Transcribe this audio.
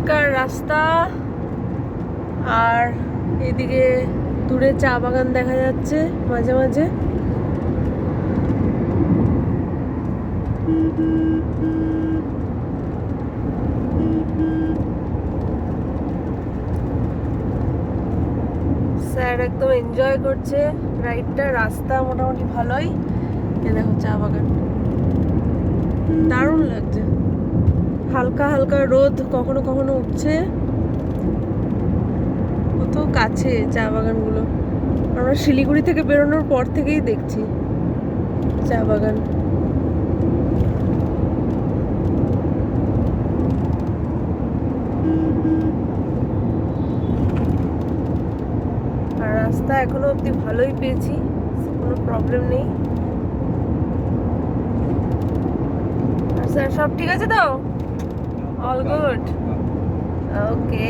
পরিষ্কার রাস্তা, আর এদিকে দূরে চা বাগান দেখা যাচ্ছে মাঝে মাঝে। স্যার একদম এনজয় করছে রাইডটা। রাস্তা মোটামুটি ভালোই। এ দেখো চা বাগান, দারুণ লাগছে। হালকা হালকা রোদ কখনো কখনো উঠছে। কত কাছে চা বাগানগুলো, আমরা শিলিগুড়ি থেকে বেরোনোর পর থেকেই দেখছি চা বাগান। আর রাস্তা এখনো অব্দি ভালোই পেয়েছি, কোনো প্রবলেম নেই। আর স্যার সব ঠিক আছে তো? অল গুড, ওকে।